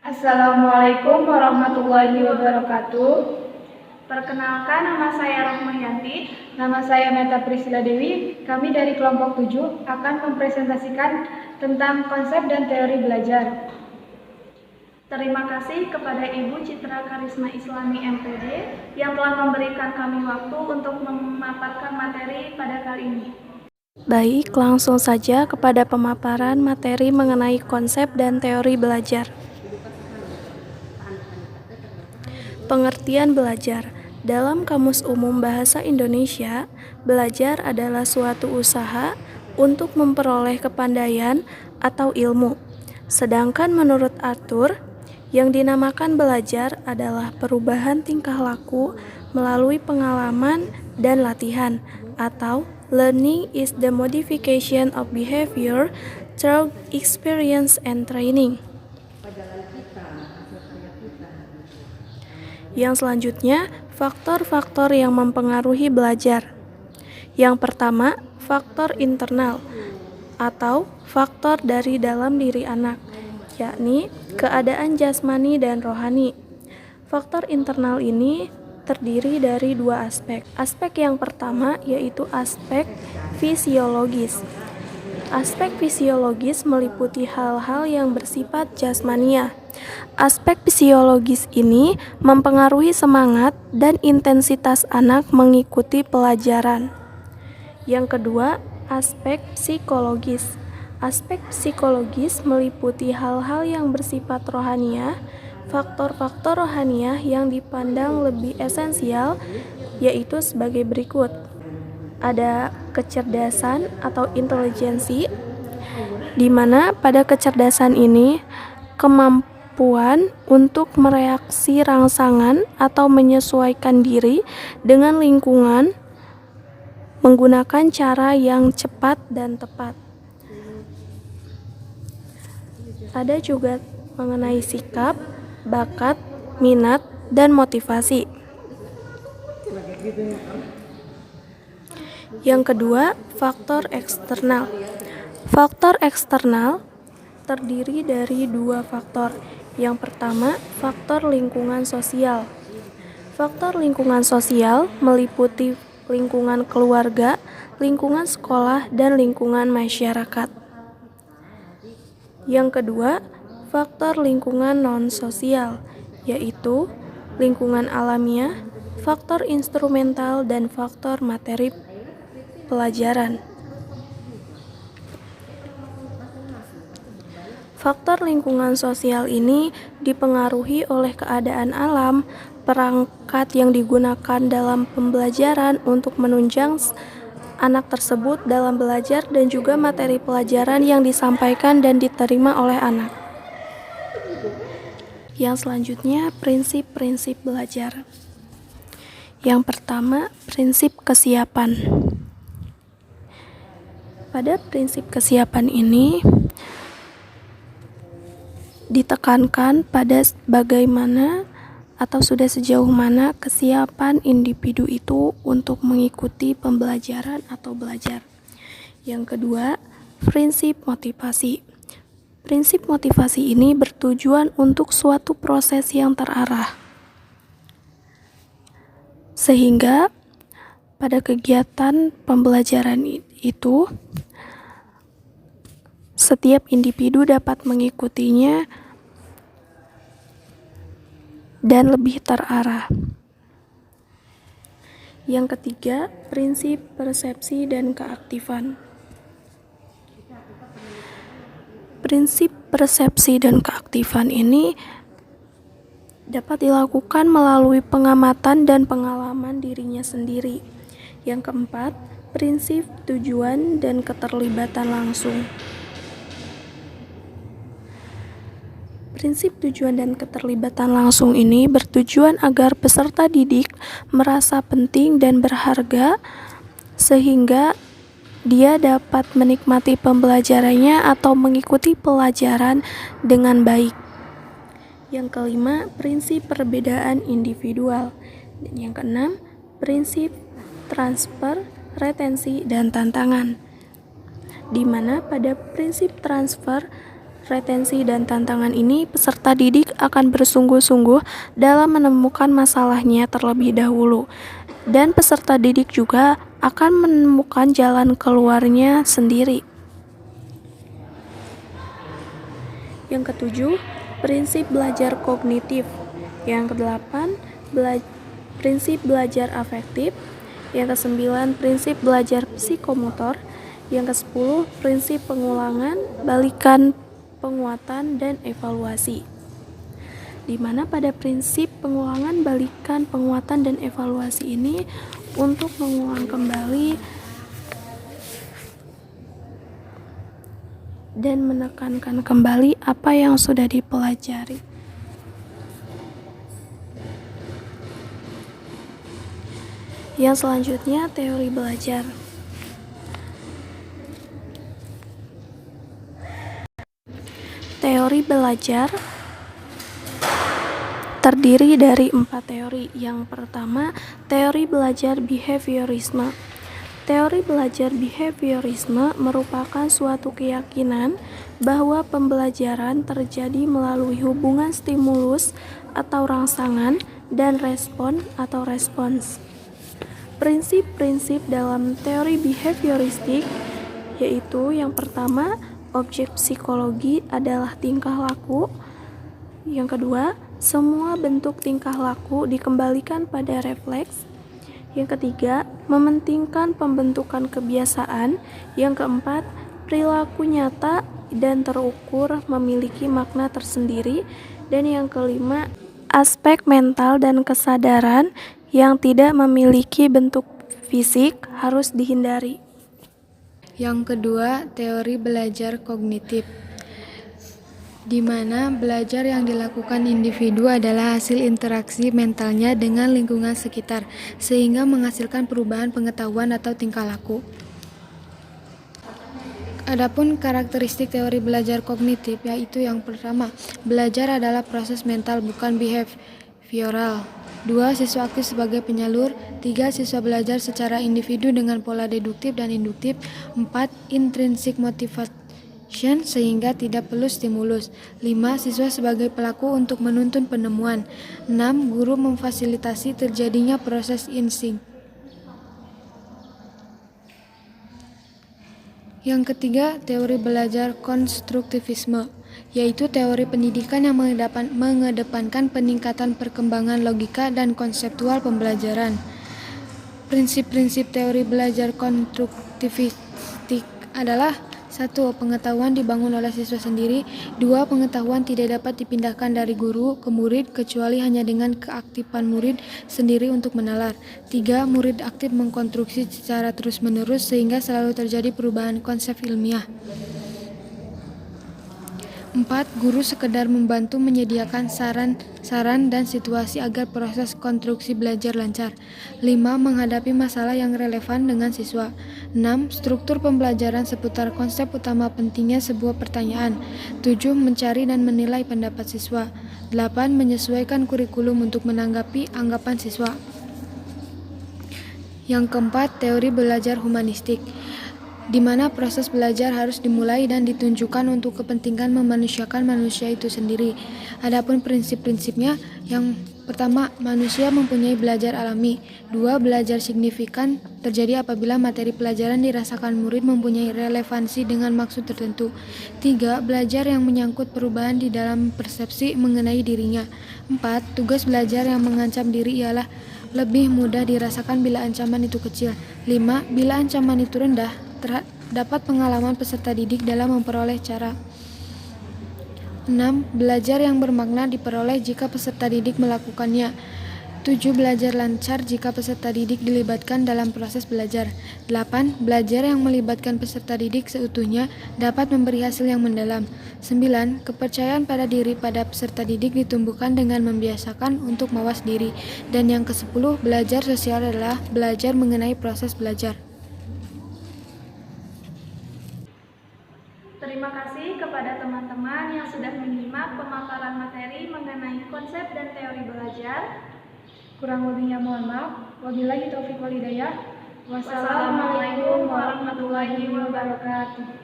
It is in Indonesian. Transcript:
Assalamualaikum warahmatullahi wabarakatuh. Perkenalkan, nama saya Rahmayanti. Nama saya Meta Priscilla Dewi. Kami dari kelompok 7 akan mempresentasikan tentang konsep dan teori belajar. Terima kasih kepada Ibu Citra Karisma Islami MPD yang telah memberikan kami waktu untuk memaparkan materi pada kali ini. Baik, langsung saja kepada pemaparan materi mengenai konsep dan teori belajar. Pengertian belajar. Dalam Kamus Umum Bahasa Indonesia, belajar adalah suatu usaha untuk memperoleh kepandaian atau ilmu. Sedangkan menurut Arthur, yang dinamakan belajar adalah perubahan tingkah laku melalui pengalaman dan latihan, atau learning is the modification of behavior through experience and training. Yang selanjutnya, faktor-faktor yang mempengaruhi belajar. Yang pertama, faktor internal atau faktor dari dalam diri anak, yakni keadaan jasmani dan rohani. Faktor internal ini terdiri dari dua aspek. Aspek yang pertama yaitu aspek fisiologis. Aspek fisiologis meliputi hal-hal yang bersifat jasmania. Aspek fisiologis ini mempengaruhi semangat dan intensitas anak mengikuti pelajaran. Yang kedua, aspek psikologis. Aspek psikologis meliputi hal-hal yang bersifat rohaniah. Faktor-faktor rohaniah yang dipandang lebih esensial yaitu sebagai berikut. Ada kecerdasan atau intelijensi, di mana pada kecerdasan ini kemampuan untuk mereaksi rangsangan atau menyesuaikan diri dengan lingkungan menggunakan cara yang cepat dan tepat. Ada juga mengenai sikap, bakat, minat, dan motivasi. Yang kedua, faktor eksternal. Faktor eksternal terdiri dari dua faktor. Yang pertama, faktor lingkungan sosial. Faktor lingkungan sosial meliputi lingkungan keluarga, lingkungan sekolah, dan lingkungan masyarakat. Yang kedua, faktor lingkungan non-sosial, yaitu lingkungan alamiah, faktor instrumental, dan faktor materi pelajaran. Faktor lingkungan sosial ini dipengaruhi oleh keadaan alam, perangkat yang digunakan dalam pembelajaran untuk menunjang anak tersebut dalam belajar dan juga materi pelajaran yang disampaikan dan diterima oleh anak. Yang selanjutnya, prinsip-prinsip belajar. Yang pertama, prinsip kesiapan. Pada prinsip kesiapan ini ditekankan pada bagaimana atau sudah sejauh mana kesiapan individu itu untuk mengikuti pembelajaran atau belajar. Yang kedua, prinsip motivasi. Prinsip motivasi ini bertujuan untuk suatu proses yang terarah, sehingga pada kegiatan pembelajaran itu setiap individu dapat mengikutinya dan lebih terarah. Yang ketiga, prinsip persepsi dan keaktifan. Prinsip persepsi dan keaktifan ini dapat dilakukan melalui pengamatan dan pengalaman dirinya sendiri. Yang keempat, prinsip tujuan dan keterlibatan langsung. Prinsip tujuan dan keterlibatan langsung ini bertujuan agar peserta didik merasa penting dan berharga sehingga dia dapat menikmati pembelajarannya atau mengikuti pelajaran dengan baik. Yang kelima, prinsip perbedaan individual. Dan yang keenam, prinsip transfer, retensi, dan tantangan. Di mana pada prinsip transfer, retensi, dan tantangan ini, peserta didik akan bersungguh-sungguh dalam menemukan masalahnya terlebih dahulu, dan peserta didik juga akan menemukan jalan keluarnya sendiri. Yang ketujuh, prinsip belajar kognitif. Yang kedelapan, prinsip belajar afektif. Yang kesembilan, prinsip belajar psikomotor. Yang kesepuluh, prinsip pengulangan, balikan, penguatan, dan evaluasi. Di mana pada prinsip pengulangan, balikan, penguatan, dan evaluasi ini untuk mengulang kembali dan menekankan kembali apa yang sudah dipelajari. Yang selanjutnya, teori belajar. Teori belajar terdiri dari 4 teori. Yang pertama, teori belajar behaviorisme. Teori belajar behaviorisme merupakan suatu keyakinan bahwa pembelajaran terjadi melalui hubungan stimulus atau rangsangan dan respon atau respons. Prinsip-prinsip dalam teori behavioristik yaitu yang pertama, objek psikologi adalah tingkah laku. Yang kedua, semua bentuk tingkah laku dikembalikan pada refleks. Yang ketiga, mementingkan pembentukan kebiasaan. Yang keempat, perilaku nyata dan terukur memiliki makna tersendiri. Dan yang kelima, aspek mental dan kesadaran yang tidak memiliki bentuk fisik harus dihindari. Yang kedua, teori belajar kognitif, di mana belajar yang dilakukan individu adalah hasil interaksi mentalnya dengan lingkungan sekitar, sehingga menghasilkan perubahan pengetahuan atau tingkah laku. Adapun karakteristik teori belajar kognitif yaitu yang pertama, belajar adalah proses mental bukan behavioral. 2. Siswa aktif sebagai penyalur. 3. Siswa belajar secara individu dengan pola deduktif dan induktif. 4. Intrinsic motivation sehingga tidak perlu stimulus. 5. Siswa sebagai pelaku untuk menuntun penemuan. 6. Guru memfasilitasi terjadinya proses insting. Yang ketiga, teori belajar konstruktivisme, yaitu teori pendidikan yang mengedepankan peningkatan perkembangan logika dan konseptual pembelajaran. Prinsip-prinsip teori belajar konstruktivistik adalah 1. Pengetahuan dibangun oleh siswa sendiri. 2. Pengetahuan tidak dapat dipindahkan dari guru ke murid kecuali hanya dengan keaktifan murid sendiri untuk menalar. 3. Murid aktif mengkonstruksi secara terus-menerus sehingga selalu terjadi perubahan konsep ilmiah. 4. Guru sekedar membantu menyediakan saran dan situasi agar proses konstruksi belajar lancar. 5. Menghadapi masalah yang relevan dengan siswa. 6. Struktur pembelajaran seputar konsep utama pentingnya sebuah pertanyaan. 7. Mencari dan menilai pendapat siswa. 8. Menyesuaikan kurikulum untuk menanggapi anggapan siswa. Yang keempat, teori belajar humanistik, di mana proses belajar harus dimulai dan ditunjukkan untuk kepentingan memanusiakan manusia itu sendiri. Adapun prinsip-prinsipnya, yang pertama, manusia mempunyai belajar alami. 2. Belajar signifikan terjadi apabila materi pelajaran dirasakan murid mempunyai relevansi dengan maksud tertentu. 3. Belajar yang menyangkut perubahan di dalam persepsi mengenai dirinya. 4. Tugas belajar yang mengancam diri ialah lebih mudah dirasakan bila ancaman itu kecil. 5. Bila ancaman itu rendah, terdapat pengalaman peserta didik dalam memperoleh cara. 6. Belajar yang bermakna diperoleh jika peserta didik melakukannya. 7. Belajar lancar jika peserta didik dilibatkan dalam proses belajar. 8. Belajar yang melibatkan peserta didik seutuhnya dapat memberi hasil yang mendalam. 9. Kepercayaan pada diri pada peserta didik ditumbuhkan dengan membiasakan untuk mawas diri. Dan yang ke-10, belajar sosial adalah belajar mengenai proses belajar. Terima kasih kepada teman-teman yang sudah menyimak pemaparan materi mengenai konsep dan teori belajar. Kurang lebihnya mohon maaf. Wabillahi taufiq wal hidayah. Wassalamualaikum warahmatullahi wabarakatuh.